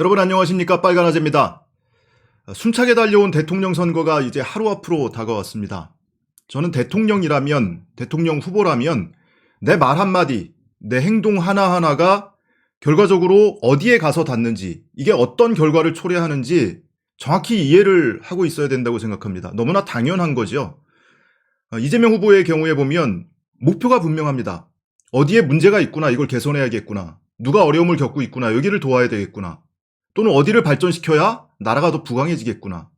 여러분 안녕하십니까? 빨간아재입니다. 숨차게 달려온 대통령 선거가 이제 하루 앞으로 다가왔습니다. 저는 대통령이라면, 대통령 후보라면 내 말 한마디, 내 행동 하나하나가 결과적으로 어디에 가서 닿는지, 이게 어떤 결과를 초래하는지 정확히 이해를 하고 있어야 된다고 생각합니다. 너무나 당연한 거죠. 이재명 후보의 경우에 보면 목표가 분명합니다. 어디에 문제가 있구나, 이걸 개선해야겠구나. 누가 어려움을 겪고 있구나, 여기를 도와야 되겠구나. 또는 어디를 발전시켜야 나라가 더 부강해지겠구나.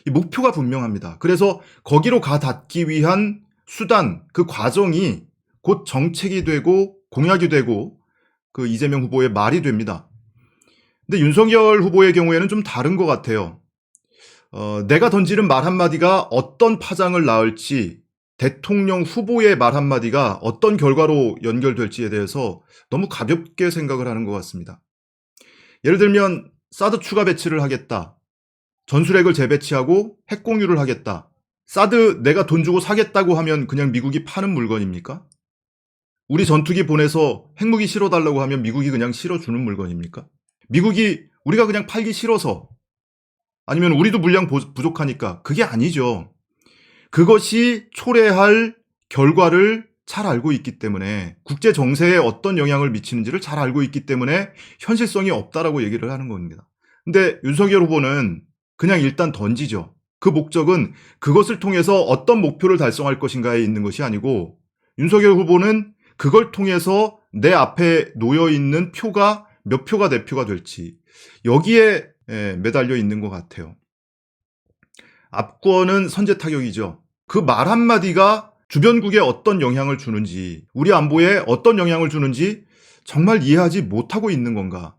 이 목표가 분명합니다. 그래서 거기로 가 닿기 위한 수단, 그 과정이 곧 정책이 되고 공약이 되고 그 이재명 후보의 말이 됩니다. 근데 윤석열 후보의 경우에는 좀 다른 것 같아요. 내가 던지는 말 한마디가 어떤 파장을 낳을지, 대통령 후보의 말 한마디가 어떤 결과로 연결될지에 대해서 너무 가볍게 생각을 하는 것 같습니다. 예를 들면 사드 추가 배치를 하겠다. 전술핵을 재배치하고 핵 공유를 하겠다. 사드 내가 돈 주고 사겠다고 하면 그냥 미국이 파는 물건입니까? 우리 전투기 보내서 핵무기 실어달라고 하면 미국이 그냥 실어주는 물건입니까? 미국이 우리가 그냥 팔기 싫어서, 아니면 우리도 물량 부족하니까, 그게 아니죠. 그것이 초래할 결과를 잘 알고 있기 때문에, 국제 정세에 어떤 영향을 미치는지를 잘 알고 있기 때문에 현실성이 없다라고 얘기를 하는 겁니다. 근데 윤석열 후보는 그냥 일단 던지죠. 그 목적은 그것을 통해서 어떤 목표를 달성할 것인가에 있는 것이 아니고, 윤석열 후보는 그걸 통해서 내 앞에 놓여 있는 표가 몇 표가 내 표가 될지, 여기에 매달려 있는 것 같아요. 압권은 선제 타격이죠. 그 말 한마디가 주변국에 어떤 영향을 주는지, 우리 안보에 어떤 영향을 주는지 정말 이해하지 못하고 있는 건가.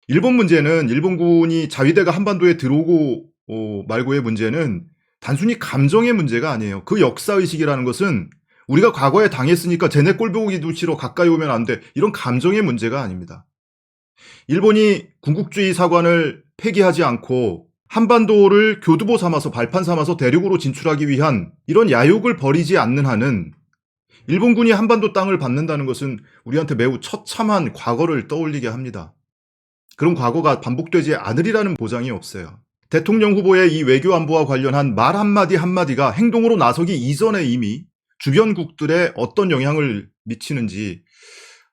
일본 문제는, 일본군이 자위대가 한반도에 들어오고 말고의 문제는 단순히 감정의 문제가 아니에요. 그 역사의식이라는 것은 우리가 과거에 당했으니까 쟤네 꼴 보기도 싫어, 가까이 오면 안 돼, 이런 감정의 문제가 아닙니다. 일본이 군국주의 사관을 폐기하지 않고 한반도를 교두보 삼아서, 발판 삼아서 대륙으로 진출하기 위한 이런 야욕을 버리지 않는 한은, 일본군이 한반도 땅을 받는다는 것은 우리한테 매우 처참한 과거를 떠올리게 합니다. 그런 과거가 반복되지 않으리라는 보장이 없어요. 대통령 후보의 이 외교 안보와 관련한 말 한마디 한마디가 행동으로 나서기 이전에 이미 주변국들에 어떤 영향을 미치는지,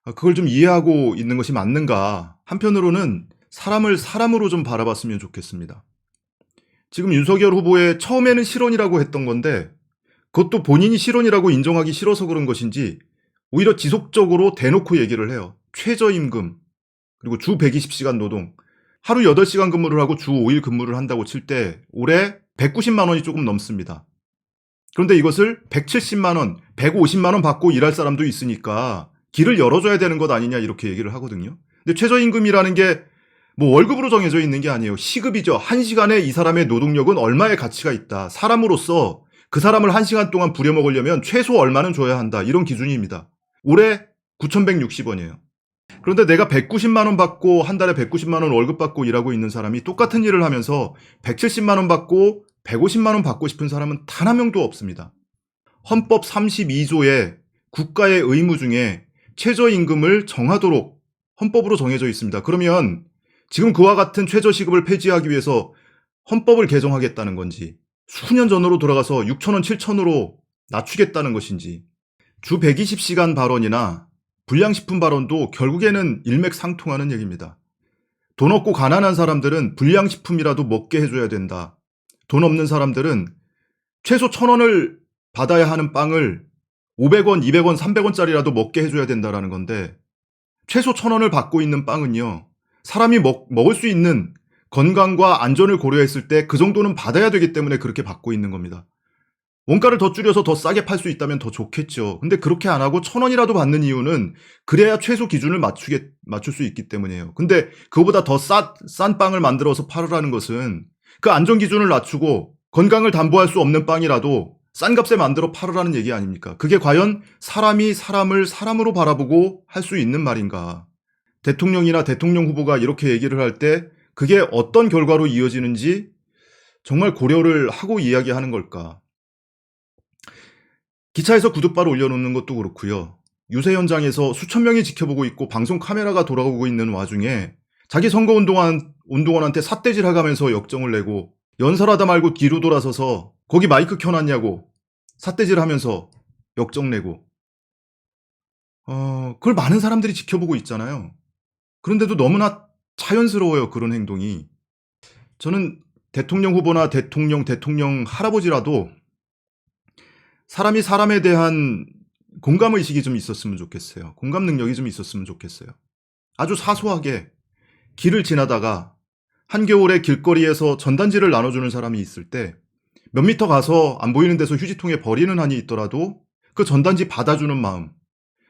그걸 좀 이해하고 있는 것이 맞는가. 한편으로는 사람을 사람으로 좀 바라봤으면 좋겠습니다. 지금 윤석열 후보의 처음에는 실언이라고 했던 건데, 그것도 본인이 실언이라고 인정하기 싫어서 그런 것인지 오히려 지속적으로 대놓고 얘기를 해요. 최저임금, 그리고 주 120시간 노동, 하루 8시간 근무를 하고 주 5일 근무를 한다고 칠 때 올해 190만 원이 조금 넘습니다. 그런데 이것을 170만 원, 150만 원 받고 일할 사람도 있으니까 길을 열어줘야 되는 것 아니냐, 이렇게 얘기를 하거든요. 근데 최저임금이라는 게 뭐 월급으로 정해져 있는 게 아니에요. 시급이죠. 1시간에 이 사람의 노동력은 얼마의 가치가 있다. 사람으로서 그 사람을 1시간 동안 부려먹으려면 최소 얼마는 줘야 한다. 이런 기준입니다. 올해 9,160원이에요. 그런데 내가 190만 원 받고, 한 달에 190만 원 월급 받고 일하고 있는 사람이 똑같은 일을 하면서 170만 원 받고 150만 원 받고 싶은 사람은 단 한 명도 없습니다. 헌법 32조에 국가의 의무 중에 최저임금을 정하도록 헌법으로 정해져 있습니다. 그러면 지금 그와 같은 최저시급을 폐지하기 위해서 헌법을 개정하겠다는 건지, 수년 전으로 돌아가서 6,000원, 7,000원으로 낮추겠다는 것인지, 주 120시간 발언이나 불량식품 발언도 결국에는 일맥상통하는 얘기입니다. 돈 없고 가난한 사람들은 불량식품이라도 먹게 해줘야 된다. 돈 없는 사람들은 최소 1,000원을 받아야 하는 빵을 500원, 200원, 300원짜리라도 먹게 해줘야 된다는 건데, 최소 1,000원을 받고 있는 빵은요, 사람이 먹을 수 있는 건강과 안전을 고려했을 때 그 정도는 받아야 되기 때문에 그렇게 받고 있는 겁니다. 원가를 더 줄여서 더 싸게 팔 수 있다면 더 좋겠죠. 근데 그렇게 안 하고 1,000원이라도 받는 이유는 그래야 최소 기준을 맞출 수 있기 때문이에요. 근데 그거보다 더 싼 빵을 만들어서 팔으라는 것은 그 안전 기준을 낮추고 건강을 담보할 수 없는 빵이라도 싼 값에 만들어 팔으라는 얘기 아닙니까? 그게 과연 사람이 사람을 사람으로 바라보고 할 수 있는 말인가? 대통령이나 대통령 후보가 이렇게 얘기를 할 때 그게 어떤 결과로 이어지는지 정말 고려를 하고 이야기하는 걸까? 기차에서 구둣바를 올려놓는 것도 그렇고요. 유세 현장에서 수천 명이 지켜보고 있고 방송 카메라가 돌아오고 있는 와중에 자기 운동원한테 삿대질 해가면서 역정을 내고, 연설하다 말고 뒤로 돌아서서 거기 마이크 켜놨냐고 삿대질 하면서 역정 내고, 그걸 많은 사람들이 지켜보고 있잖아요. 그런데도 너무나 자연스러워요, 그런 행동이. 저는 대통령 후보나 대통령 할아버지라도 사람이 사람에 대한 공감의식이 좀 있었으면 좋겠어요. 공감 능력이 좀 있었으면 좋겠어요. 아주 사소하게 길을 지나다가 한겨울에 길거리에서 전단지를 나눠주는 사람이 있을 때 몇 미터 가서 안 보이는 데서 휴지통에 버리는 한이 있더라도 그 전단지 받아주는 마음,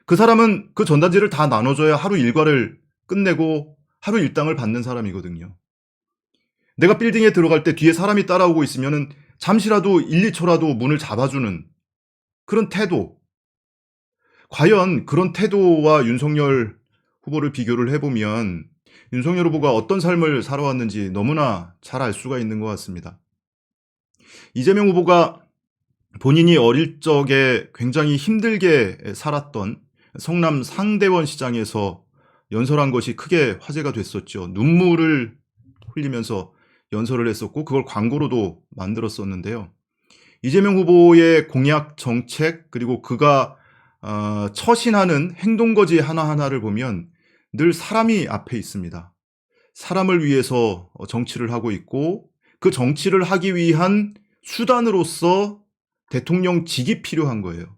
그 사람은 그 전단지를 다 나눠줘야 하루 일과를 끝내고 하루 일당을 받는 사람이거든요. 내가 빌딩에 들어갈 때 뒤에 사람이 따라오고 있으면 잠시라도 1, 2초라도 문을 잡아주는 그런 태도. 과연 그런 태도와 윤석열 후보를 비교를 해보면 윤석열 후보가 어떤 삶을 살아왔는지 너무나 잘 알 수가 있는 것 같습니다. 이재명 후보가 본인이 어릴 적에 굉장히 힘들게 살았던 성남 상대원 시장에서 연설한 것이 크게 화제가 됐었죠. 눈물을 흘리면서 연설을 했었고 그걸 광고로도 만들었었는데요. 이재명 후보의 공약 정책 그리고 그가 처신하는 행동거지 하나하나를 보면 늘 사람이 앞에 있습니다. 사람을 위해서 정치를 하고 있고 그 정치를 하기 위한 수단으로서 대통령직이 필요한 거예요.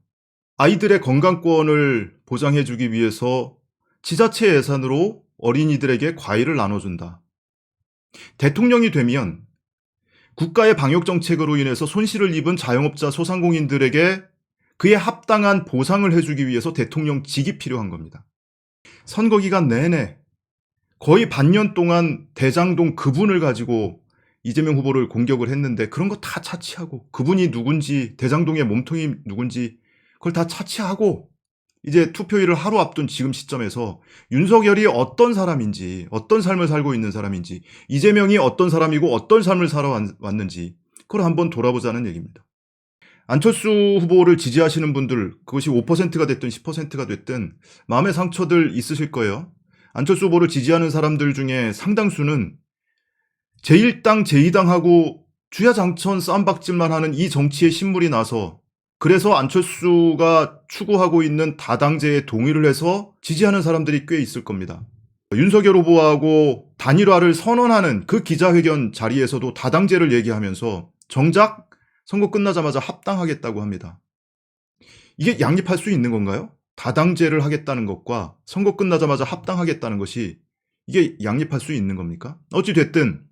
아이들의 건강권을 보장해주기 위해서 지자체 예산으로 어린이들에게 과일을 나눠준다. 대통령이 되면 국가의 방역정책으로 인해서 손실을 입은 자영업자 소상공인들에게 그에 합당한 보상을 해주기 위해서 대통령직이 필요한 겁니다. 선거 기간 내내 거의 반년 동안 대장동 그분을 가지고 이재명 후보를 공격을 했는데 그런 거 다 차치하고 그분이 누군지 대장동의 몸통이 누군지 그걸 다 차치하고 이제 투표일을 하루 앞둔 지금 시점에서 윤석열이 어떤 사람인지 어떤 삶을 살고 있는 사람인지 이재명이 어떤 사람이고 어떤 삶을 살아왔는지 그걸 한번 돌아보자는 얘기입니다. 안철수 후보를 지지하시는 분들 그것이 5%가 됐든 10%가 됐든 마음의 상처들 있으실 거예요. 안철수 후보를 지지하는 사람들 중에 상당수는 제1당, 제2당하고 주야장천 쌈박질만 하는 이 정치의 신물이 나서 그래서 안철수가 추구하고 있는 다당제에 동의를 해서 지지하는 사람들이 꽤 있을 겁니다. 윤석열 후보하고 단일화를 선언하는 그 기자회견 자리에서도 다당제를 얘기하면서 정작 선거 끝나자마자 합당하겠다고 합니다. 이게 양립할 수 있는 건가요? 다당제를 하겠다는 것과 선거 끝나자마자 합당하겠다는 것이 이게 양립할 수 있는 겁니까? 어찌됐든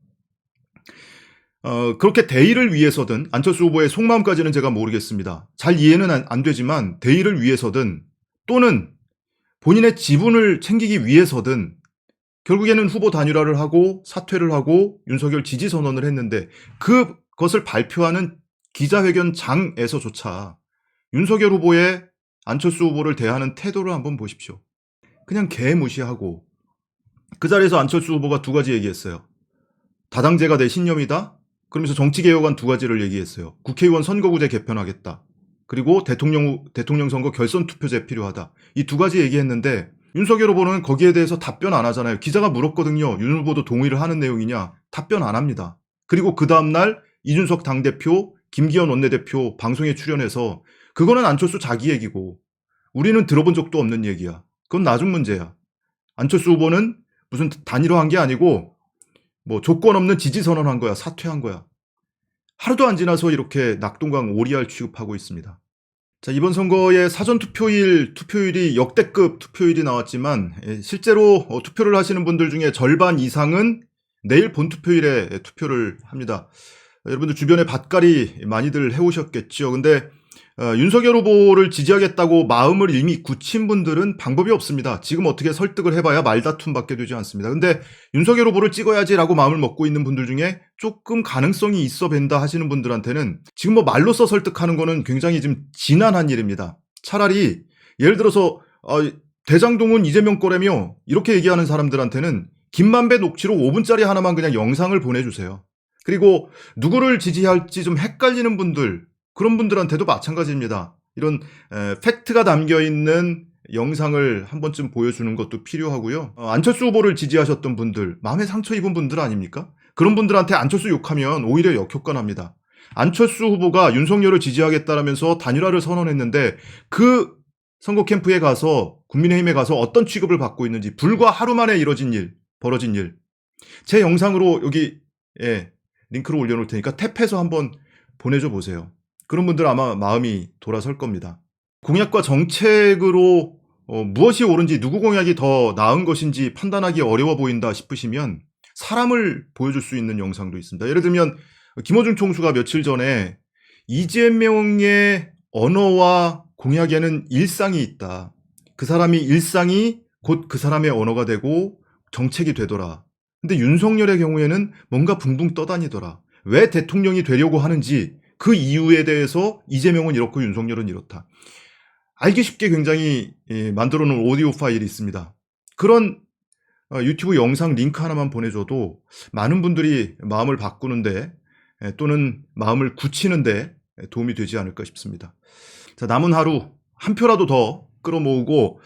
그렇게 대의를 위해서든 안철수 후보의 속마음까지는 제가 모르겠습니다. 잘 이해는 안 되지만 대의를 위해서든 또는 본인의 지분을 챙기기 위해서든 결국에는 후보 단일화를 하고 사퇴를 하고 윤석열 지지 선언을 했는데 그것을 발표하는 기자회견장에서조차 윤석열 후보의 안철수 후보를 대하는 태도를 한번 보십시오. 그냥 개무시하고 그 자리에서 안철수 후보가 두 가지 얘기했어요. 다당제가 내 신념이다. 그러면서 정치개혁안 두 가지를 얘기했어요. 국회의원 선거구제 개편하겠다. 그리고 대통령 선거 결선 투표제 필요하다. 이 두 가지 얘기했는데 윤석열 후보는 거기에 대해서 답변 안 하잖아요. 기자가 물었거든요. 윤 후보도 동의를 하는 내용이냐? 답변 안 합니다. 그리고 그 다음날 이준석 당대표, 김기현 원내대표 방송에 출연해서 그거는 안철수 자기 얘기고 우리는 들어본 적도 없는 얘기야. 그건 나중 문제야. 안철수 후보는 무슨 단일화한 게 아니고 뭐 조건 없는 지지 선언한 거야. 사퇴한 거야. 하루도 안 지나서 이렇게 낙동강 오리알 취급하고 있습니다. 자, 이번 선거의 사전 투표율이 역대급 투표율이 나왔지만 실제로 투표를 하시는 분들 중에 절반 이상은 내일 본투표일에 투표를 합니다. 여러분들 주변에 밭갈이 많이들 해오셨겠죠. 근데 윤석열 후보를 지지하겠다고 마음을 이미 굳힌 분들은 방법이 없습니다. 지금 어떻게 설득을 해봐야 말다툼밖에 되지 않습니다. 근데 윤석열 후보를 찍어야지라고 마음을 먹고 있는 분들 중에 조금 가능성이 있어 뵌다 하시는 분들한테는 지금 뭐 말로써 설득하는 거는 굉장히 좀 지난한 일입니다. 차라리 예를 들어서 대장동은 이재명 거라며 이렇게 얘기하는 사람들한테는 김만배 녹취록 5분짜리 하나만 그냥 영상을 보내주세요. 그리고 누구를 지지할지 좀 헷갈리는 분들 그런 분들한테도 마찬가지입니다. 이런 팩트가 담겨있는 영상을 한 번쯤 보여주는 것도 필요하고요. 안철수 후보를 지지하셨던 분들, 마음에 상처 입은 분들 아닙니까? 그런 분들한테 안철수 욕하면 오히려 역효과 납니다. 안철수 후보가 윤석열을 지지하겠다라면서 단일화를 선언했는데 그 선거 캠프에 가서 국민의힘에 가서 어떤 취급을 받고 있는지, 불과 하루 만에 벌어진 일. 제 영상으로 여기 링크를 올려놓을 테니까 탭해서 한번 보내줘 보세요. 그런 분들 아마 마음이 돌아설 겁니다. 공약과 정책으로 무엇이 옳은지, 누구 공약이 더 나은 것인지 판단하기 어려워 보인다 싶으시면 사람을 보여줄 수 있는 영상도 있습니다. 예를 들면 김어준 총수가 며칠 전에 이재명의 언어와 공약에는 일상이 있다. 그 사람이 일상이 곧 그 사람의 언어가 되고 정책이 되더라. 근데 윤석열의 경우에는 뭔가 붕붕 떠다니더라. 왜 대통령이 되려고 하는지 그 이유에 대해서 이재명은 이렇고 윤석열은 이렇다. 알기 쉽게 굉장히 만들어 놓은 오디오 파일이 있습니다. 그런 유튜브 영상 링크 하나만 보내줘도 많은 분들이 마음을 바꾸는데 또는 마음을 굳히는데 도움이 되지 않을까 싶습니다. 자, 남은 하루 한 표라도 더 끌어모으고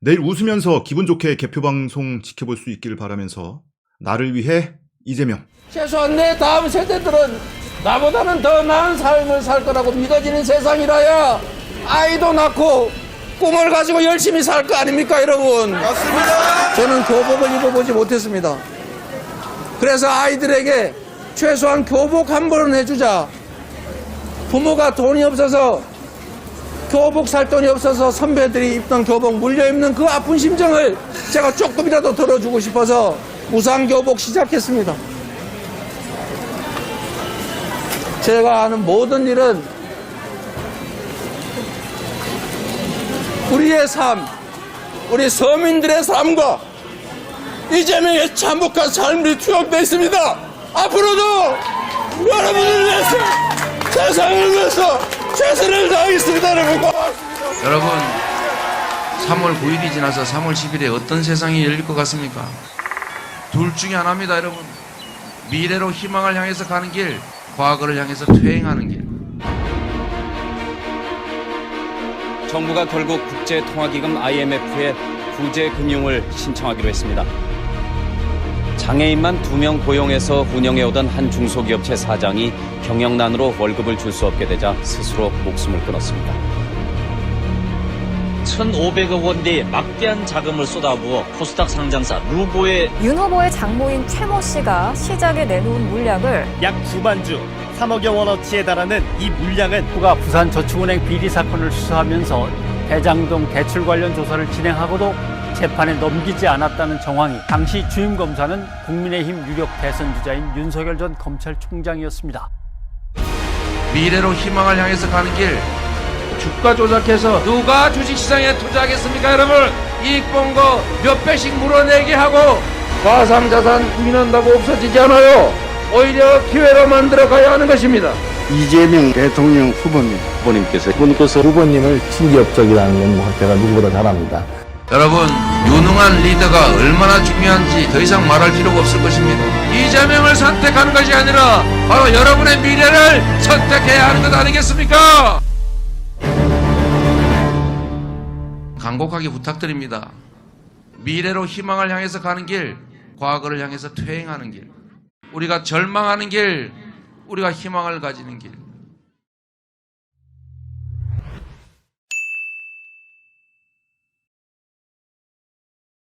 내일 웃으면서 기분 좋게 개표 방송 지켜볼 수 있기를 바라면서 나를 위해 이재명. 최소한 내 다음 세대들은 나보다는 더 나은 삶을 살 거라고 믿어지는 세상이라야 아이도 낳고 꿈을 가지고 열심히 살 거 아닙니까, 여러분? 맞습니다. 저는 교복을 입어보지 못했습니다. 그래서 아이들에게 최소한 교복 한 벌은 해주자. 부모가 돈이 없어서 교복 살 돈이 없어서 선배들이 입던 교복 물려 입는 그 아픈 심정을 제가 조금이라도 덜어주고 싶어서 무상교복 시작했습니다. 제가 하는 모든 일은 우리의 삶, 우리 서민들의 삶과 이재명의 참혹한 삶이 투영되어 있습니다. 앞으로도 여러분을 위해서, 세상을 위해서 최선을 다하겠습니다. 여러분 고맙습니다. 여러분, 3월 9일이 지나서 3월 10일에 어떤 세상이 열릴 것 같습니까? 둘 중에 하나입니다, 여러분. 미래로 희망을 향해서 가는 길, 과거를 향해서 퇴행하는 길. 정부가 결국 국제통화기금 IMF에 구제금융을 신청하기로 했습니다. 장애인만 2명 고용해서 운영해오던 한 중소기업체 사장이 경영난으로 월급을 줄 수 없게 되자 스스로 목숨을 끊었습니다. 1,500억 원대의 막대한 자금을 쏟아부어 코스닥 상장사 루보의 윤 후보의 장모인 최모 씨가 시작에 내놓은 물량을 약 9만주 3억여 원어치에 달하는 이 물량은 후가 부산저축은행 비리 사건을 수사하면서 대장동 대출 관련 조사를 진행하고도 재판에 넘기지 않았다는 정황이 당시 주임 검사는 국민의힘 유력 대선 주자인 윤석열 전 검찰총장이었습니다. 미래로 희망을 향해서 가는 길. 주가 조작해서 누가 주식시장에 투자하겠습니까, 여러분? 이익 본 거 몇 배씩 물어내게 하고 가상자산 유인한다고 없어지지 않아요. 오히려 기회로 만들어 가야 하는 것입니다. 이재명 대통령 후보님께서 후보님을 친기업적이라는 연구학 제가 누구보다 잘 압니다. 여러분, 유능한 리더가 얼마나 중요한지 더 이상 말할 필요가 없을 것입니다. 이재명을 선택하는 것이 아니라 바로 여러분의 미래를 선택해야 하는 것 아니겠습니까? 간곡하게 부탁드립니다. 미래로 희망을 향해서 가는 길, 과거를 향해서 퇴행하는 길, 우리가 절망하는 길, 우리가 희망을 가지는 길,